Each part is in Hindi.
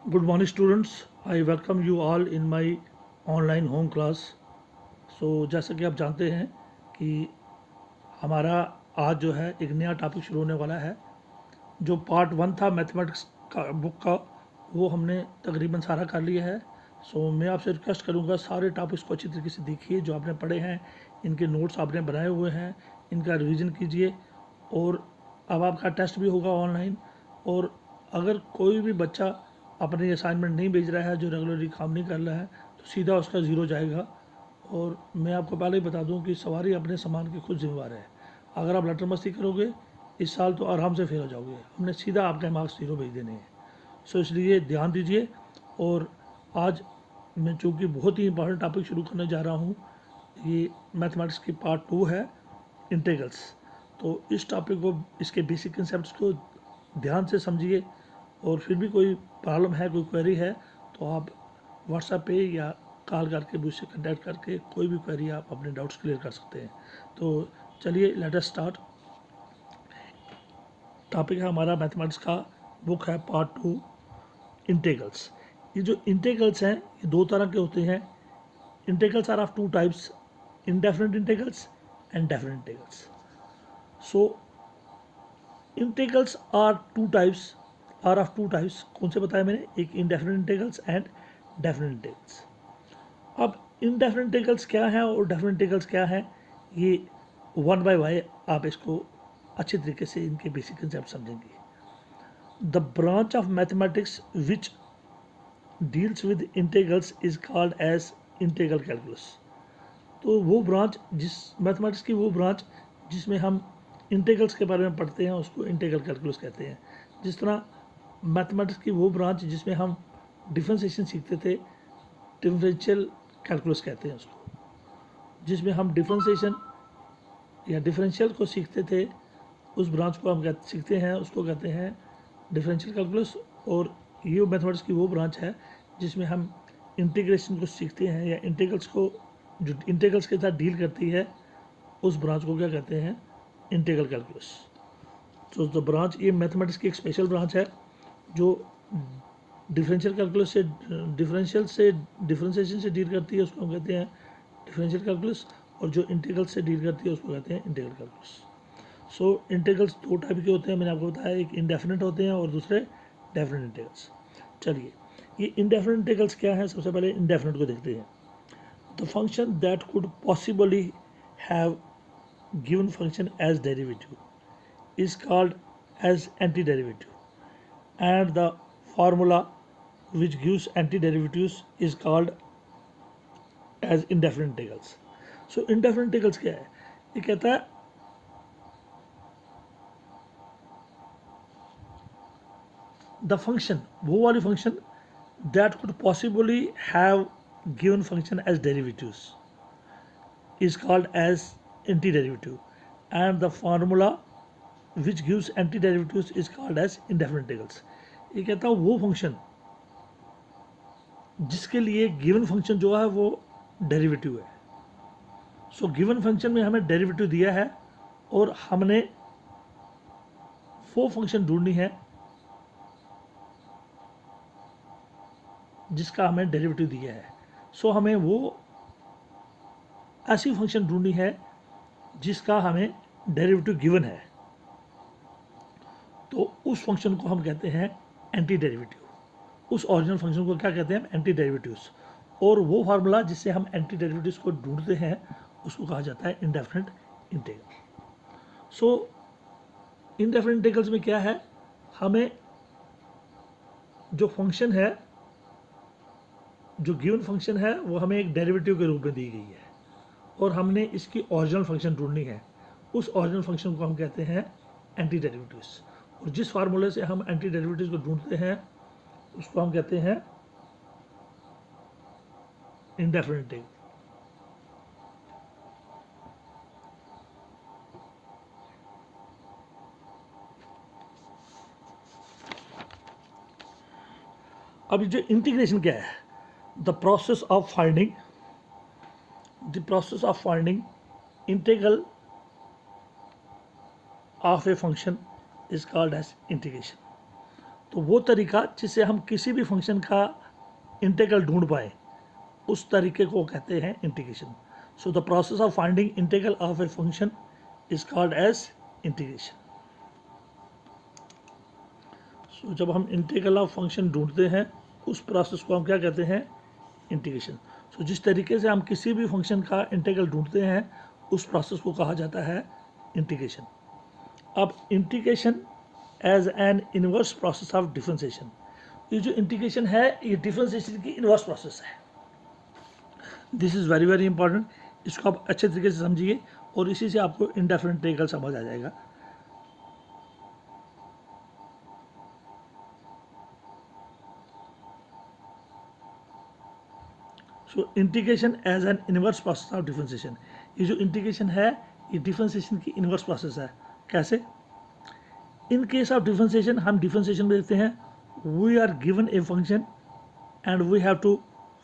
Good morning students. I welcome you all in my online home class. जैसा कि आप जानते हैं कि हमारा आज जो है एक नया टॉपिक शुरू होने वाला है। जो पार्ट 1 था मैथमेटिक्स का बुक का, वो हमने तकरीबन सारा कर लिया है। मैं आपसे रिक्वेस्ट करूँगा सारे टॉपिक्स को अच्छी तरीके से देखिए, जो आपने पढ़े हैं, इनके नोट्स आपने बनाए हुए हैं, इनका रिवीजन कीजिए। और अब आपका टेस्ट भी होगा ऑनलाइन, और अगर कोई भी बच्चा अपनी असाइनमेंट नहीं भेज रहा है, जो रेगुलरली काम नहीं कर रहा है, तो सीधा उसका ज़ीरो जाएगा। और मैं आपको पहले ही बता दूं कि सवारी अपने सामान की खुद जिम्मेवार है। अगर आप लटर मस्ती करोगे इस साल तो आराम से फेल हो जाओगे। हमने सीधा आपके मार्क्स ज़ीरो भेज देने हैं। इसलिए ध्यान दीजिए। और आज मैं चूँकि बहुत ही इंपॉर्टेंट टॉपिक शुरू करने जा रहा हूँ, ये मैथमेटिक्स की पार्ट 2 है, इंटीग्रल्स। तो इस टॉपिक को, इसके बेसिक कंसेप्ट को ध्यान से समझिए। और फिर भी कोई प्रॉब्लम है, कोई क्वेरी है, तो आप व्हाट्सएप पे या कॉल करके मुझसे कंटेक्ट करके कोई भी क्वेरी आप अपने डाउट्स क्लियर कर सकते हैं। तो चलिए लेट अस स्टार्ट। टॉपिक है हमारा मैथमेटिक्स का, बुक है पार्ट 2, इंटीग्रल्स। ये जो इंटीग्रल्स हैं ये दो तरह के होते हैं। Integrals are of two types, indefinite integrals and definite integrals. So integrals are two types, are of two types. कौन से बताया मैंने? एक indefinite integrals and definite integrals. अब इंडेफिनिट इंटीग्रल्स क्या है और डेफिनिट इंटीग्रल्स क्या है, ये वन बाय वन आप इसको अच्छे तरीके से इनके बेसिक कंसेप्ट समझेंगे। The branch of mathematics which deals with integrals is called as integral calculus. तो वो ब्रांच, जिस मैथमेटिक्स की वो ब्रांच जिसमें हम इंटीग्रल्स के बारे में पढ़ते हैं, उसको इंटीग्रल कैलकुलस कहते हैं। जिस तरह मैथमेटिक्स की वो ब्रांच जिसमें हम डिफरेंशिएशन सीखते थे, डिफरेंशियल कैलकुलस कहते हैं उसको। जिसमें हम डिफरेंशिएशन या डिफरेंशियल को सीखते थे, उस ब्रांच को हम सीखते हैं, उसको कहते हैं डिफरेंशियल कैलकुलस। और ये मैथमेटिक्स की वो ब्रांच है जिसमें हम इंटीग्रेशन को सीखते हैं, या इंटीग्रल्स को, जो इंटीग्रल्स के साथ डील करती है, उस ब्रांच को क्या कहते हैं? Integral calculus. तो द ब्रांच, ये मैथमेटिक्स की एक स्पेशल ब्रांच है जो डिफरेंशियल कैलकुलस से, डिफरेंशिएशन से डील करती है, उसको हम कहते हैं डिफरेंशियल कैलकुलस। और जो इंटीग्रल से डील करती है उसको कहते हैं इंटीग्रल कैलकुलस। इंटीग्रल्स दो टाइप के होते हैं, मैंने आपको बताया, एक इंडेफिनिट होते हैं और दूसरे डेफिनिट इंटीग्रल्स। चलिए, ये इंडेफिनिट इंटीग्रल्स क्या है? सबसे पहले इंडेफिनिट को देखते हैं। The function that could possibly have given function as derivative is called as antiderivative, and the formula which gives antiderivatives is called as indefinite integrals. So indefinite integrals क्या है? ये कहता है the function, वो वाली function that could possibly have given function as derivatives is called as antiderivative, and the formula which gives antiderivatives is called as indefinite integrals. ये कहता है वो फंक्शन जिसके लिए गिवन फंक्शन जो है वो डेरिवेटिव है। गिवन फंक्शन में हमें डेरिवेटिव दिया है और हमने वो फंक्शन ढूंढनी है जिसका हमें डेरिवेटिव दिया है। हमें वो ऐसी फंक्शन ढूंढनी है जिसका हमें डेरिवेटिव गिवन है, तो उस फंक्शन को हम कहते हैं एंटी डेरिवेटिव। उस ओरिजिनल फंक्शन को क्या कहते हैं? Anti derivatives. और वो फार्मूला जिससे हम एंटी डेरिवेटिव्स को ढूंढते हैं उसको कहा जाता है इंडेफिनिट इंटीग्रल। इंडेफिनिट इंटीग्रल्स में क्या है? हमें जो फंक्शन है, जो गिवन फंक्शन है, वो हमें एक डेरिवेटिव के रूप में दी गई है और हमने इसकी ओरिजिनल फंक्शन ढूंढनी है। उस ओरिजिनल फंक्शन को हम कहते हैं एंटी डेरिवेटिव्स। और जिस फार्मूले से हम एंटी डेरिवेटिव्स को ढूंढते हैं उसको हम कहते हैं इंडेफिनिट इंटीग्रल। अब जो इंटीग्रेशन क्या है? The process of finding integral of a function is called as integration. तो वो तरीका जिससे हम किसी भी फंक्शन का इंटीग्रल ढूंढ पाए उस तरीके को कहते हैं integration. So the process of finding integral of a function is called as integration. So जब हम इंटीग्रल ऑफ फंक्शन ढूंढते हैं उस प्रोसेस को हम क्या कहते हैं? इंटीग्रेशन. सो जिस तरीके से हम किसी भी फंक्शन का इंटीग्रल ढूंढते हैं उस प्रोसेस को कहा जाता है इंटीग्रेशन. अब integration as an inverse process of differentiation. ये जो इंटीग्रेशन है ये डिफरेंशिएशन की इनवर्स प्रोसेस है. This is very very important. इसको आप अच्छे तरीके से समझिए और इसी से आपको इंडेफिनिट इंटीग्रल समझ आ जाएगा. So integration as an inverse process of differentiation. ये जो इंटीग्रेशन है ये डिफरेंशिएशन की इनवर्स प्रोसेस है. कैसे? इन केस ऑफ डिफरेंशिएशन हम डिफरेंशिएशन में देखते हैं we are given a function and we have to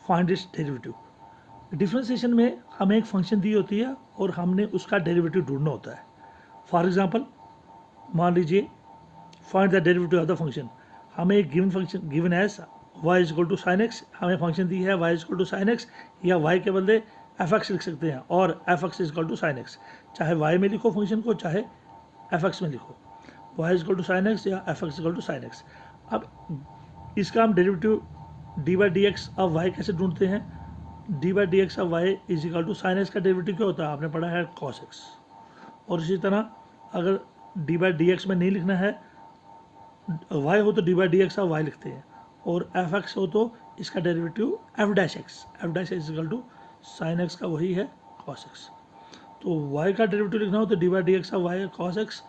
find its derivative. Differentiation में हमें एक फंक्शन दी होती है और हमने उसका डेरिवेटिव ढूंढना होता है. फॉर एग्जांपल मान लीजिए find the derivative of the function. हमें एक given function given as y is equal to sine x. हमें फंक्शन दी है y is equal to sine x या y के बदले एफ एक्स लिख सकते हैं और f x is equal to sine x. चाहे y में लिखो फंक्शन को चाहे एफ एक्स में लिखो. y is equal to sine x या f x equal to sine x. अब इसका हम derivative d by d x of y कैसे ढूंढते हैं? D by d x of y is equal to sine x का डेरिवेटिव क्या होता है? आपने पढ़ा है कॉस एक्स. और इसी तरह अगर डी बाई डी एक्स में नहीं लिखना है वाई हो तो d by d x of y लिखते हैं और एफ एक्स हो तो इसका derivative f dash x. F dash is equal to sine x का वही है कॉस एक्स. तो वाई का डेरिवेटिव लिखना हो तो d by d x of y cos x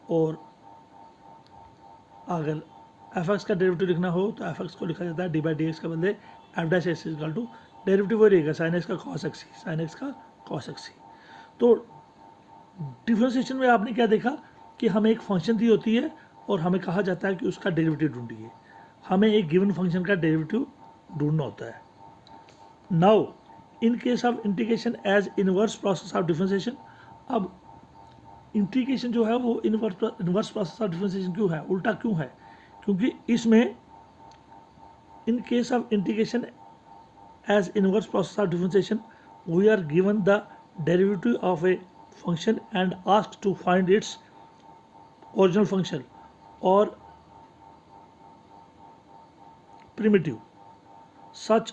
और अगर एफ एक्स का डेरिवेटिव लिखना हो तो एफ एक्स को लिखा जाता है डी बाई डी एक्स के बदले f dash x equal to derivative वही रहेगा साइन एक्स का कॉस एक्स ही. साइन एक्स का कॉस एक्स ही. तो डिफरेंशिएशन में आपने क्या देखा कि हमें एक फंक्शन दी होती है और हमें कहा जाता है कि उसका डेरिवेटिव ढूंढिए. हमें एक गिवन फंक्शन का डेरिवेटिव ढूंढना होता है. Now in case of integration as inverse process of differentiation. अब इंटीग्रेशन जो है वो इनवर्स प्रोसेस ऑफ डिफरेंशिएशन क्यों है? उल्टा क्यों है? क्योंकि इसमें in case of integration as inverse process of differentiation we are given the derivative of a function and asked to find its original function और primitive. Such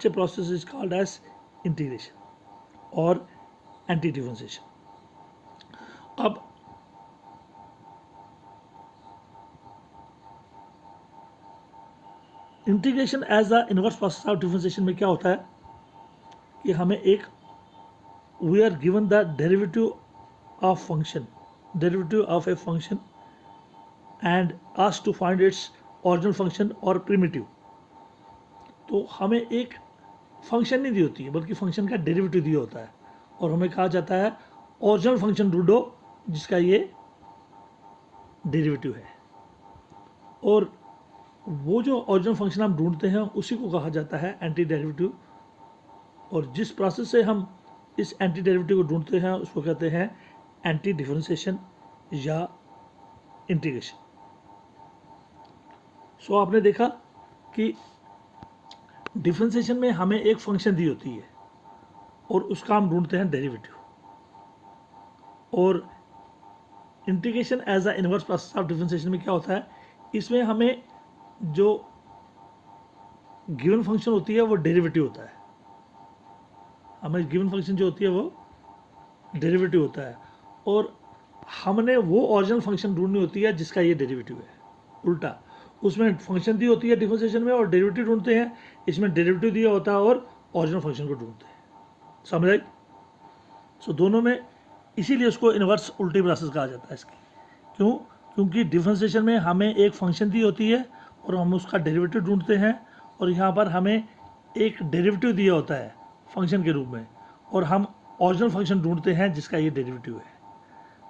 a process is called as integration or anti-differentiation. अब integration as the inverse process of differentiation में क्या होता है कि हमें एक we are given the derivative of function, derivative of a function and asked to find its original function और प्रिमिटिव. तो हमें एक फंक्शन नहीं दी होती है बल्कि फंक्शन का डेरिवेटिव दिया होता है और हमें कहा जाता है ओरिजिनल फंक्शन ढूंढो जिसका ये डेरिवेटिव है. और वो जो ओरिजिनल फंक्शन हम ढूंढते हैं उसी को कहा जाता है एंटी डेरिवेटिव. और जिस प्रोसेस से हम इस एंटी डेरिवेटिव को ढूंढते हैं उसको कहते हैं एंटी डिफरेंशिएशन या इंटीग्रेशन. सो आपने देखा कि डिफरेंशिएशन में हमें एक फंक्शन दी होती है और उसका हम ढूंढते हैं डेरिवेटिव. और integration as a inverse process of differentiation में क्या होता है? इसमें हमें जो गिवन फंक्शन होती है वो डेरिवेटिव होता है. हमें गिवन फंक्शन जो होती है वो डेरिवेटिव होता है और हमने वो ओरिजिनल फंक्शन ढूंढनी होती है जिसका ये डेरिवेटिव है. उल्टा उसमें फंक्शन दी होती है डिफरेंशिएशन में और डेरिवेटिव ढूंढते हैं. इसमें डेरिवेटिव दिया होता है और ओरिजिनल फंक्शन को ढूंढते हैं. समझ आई? सो दोनों में इसीलिए उसको इनवर्स उल्टी प्रोसेस कहा जाता है इसकी. क्यों? क्योंकि डिफरेंशिएशन में हमें एक फंक्शन दी होती है और हम उसका डेरिवेटिव ढूंढते हैं और यहाँ पर हमें एक डेरिवेटिव दिया होता है फंक्शन के रूप में और हम ओरिजिनल फंक्शन ढूंढते हैं जिसका ये डेरिवेटिव है.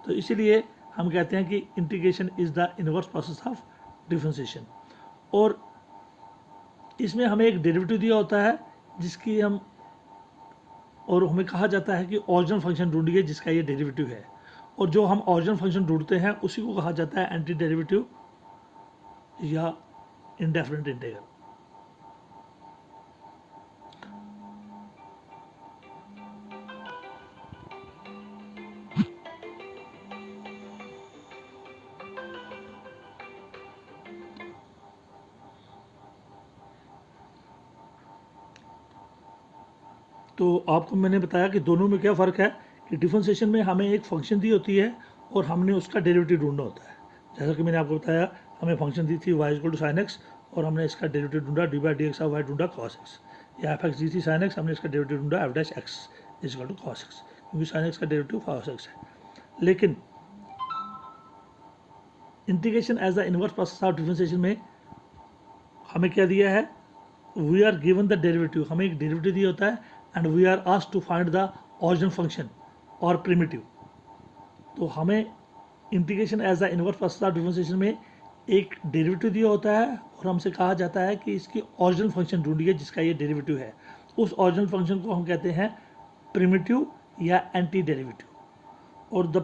तो इसीलिए हम कहते हैं कि integration is the inverse process of differentiation. और इसमें हमें एक डेरिवेटिव दिया होता है जिसकी हम और हमें कहा जाता है कि ओरिजिनल फंक्शन ढूंढिए जिसका ये डेरिवेटिव है. और जो हम ओरिजिनल फंक्शन ढूंढते हैं उसी को कहा जाता है एंटी डेरिवेटिव या इंडेफिनिट इंटीग्रल। तो आपको मैंने बताया कि दोनों में क्या फ़र्क है कि डिफरेंशिएशन में हमें एक फंक्शन दी होती है और हमने उसका डेरिवेटिव ढूंढना होता है। जैसा कि मैंने आपको बताया, हमें फंक्शन दी थी y = sin x और हमने इसका डेरिवेटिव ढूंढा d/dx ऑफ y ढूंढा cos x, या f(x) दी थी sin x, हमने इसका डेरिवेटिव ढूंढा f'(x) = cos x, क्योंकि sin x का डेरिवेटिव cos x है। लेकिन integration as the inverse process of differentiation में हमें क्या दिया है, we are given the derivative, हमें एक डेरिवेटिव दिया होता है and we are asked to find the original function और प्रिमिटिव। तो हमें integration as the inverse process of differentiation में एक डेरिवेटिव दिया होता है और हमसे कहा जाता है कि इसकी ओरिजिनल फंक्शन ढूंढिए जिसका ये डेरिवेटिव है। उस ओरिजिनल फंक्शन को हम कहते हैं प्रिमिटिव या एंटी डेरिवेटिव, और the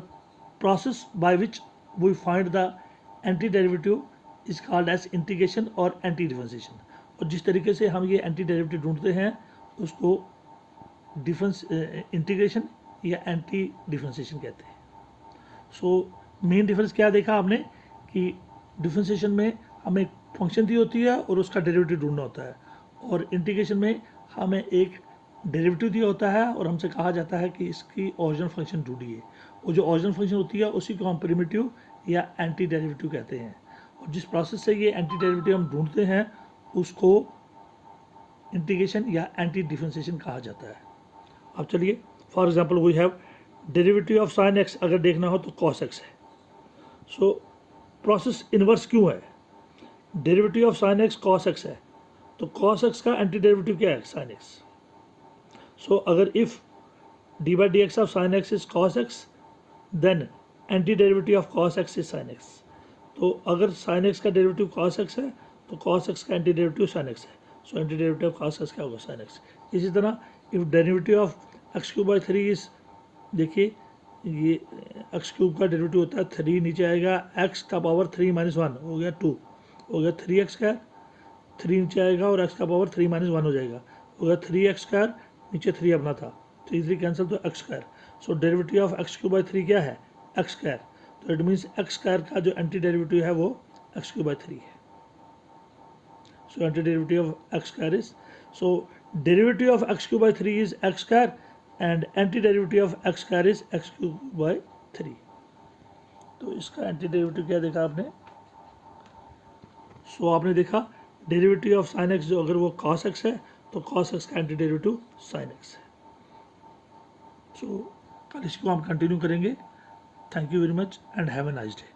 process by which we find the anti derivative is called as integration और एंटी डिफरेंशिएशन। और जिस तरीके से हम ये एंटी डेरिवेटिव ढूंढते हैं उसको इंटीग्रेशन या एंटी डिफरेंशिएशन कहते हैं। सो मेन डिफरेंस क्या देखा आपने कि डिफरेंशिएशन में हमें फंक्शन दी होती है और उसका डेरिवेटिव ढूंढना होता है, और इंटीग्रेशन में हमें एक डेरिवेटिव दिया होता है और हमसे कहा जाता है कि इसकी ओरिजिनल फंक्शन ढूंढिए। वो जो ओरिजिनल फंक्शन होती है उसी को हम प्रिमिटिव या एंटी डेरिवेटिव कहते हैं, और जिस प्रोसेस से ये एंटी डेरिवेटिव हम ढूंढते हैं उसको इंटीग्रेशन या एंटी डिफरेंशिएशन कहा जाता है। अब चलिए, for example we have derivative of sin x अगर देखना हो तो cos x है। सो प्रोसेस इन्वर्स क्यों है, derivative of sin x cos x है, तो cos x का एंटी डेरिवेटिव क्या है, sin x। सो अगर if d/dx of sin x is cos x, then anti derivative of cos x is sin x। तो अगर sin x का डेरिवेटिव cos x है तो cos x का एंटी डेरिवेटिव sin x है, so anti derivative of cos x क्या होगा, sin x। इसी तरह if derivative of x³/3 is, देखिए ये x³ का डेरिवेटिव होता है 3, नीचे आएगा x³ 3 - 1 हो गया 2, हो गया 3x², 3 नीचे आएगा और x³ 3 - 1 हो जाएगा, हो गया 3x², नीचे 3 अपना था, 3 कैंसिल तो x²। So derivative of x³ क्या है, x², तो इट मीन्स x² का जो एंटी डेरिवेटिव है वो x³ है। So anti derivative of x² is, so derivative of x³/3 is x² and anti derivative of x² is x³/3। तो इसका एंटी डेरिवेटिव क्या देखा आपने, सो आपने देखा डेरिवेटिव ऑफ sin x जो अगर वो cos x है तो cos x का एंटी डेरिवेटिव sin x है। सो कल इसको हम कंटिन्यू करेंगे। Thank you very much and have a nice day.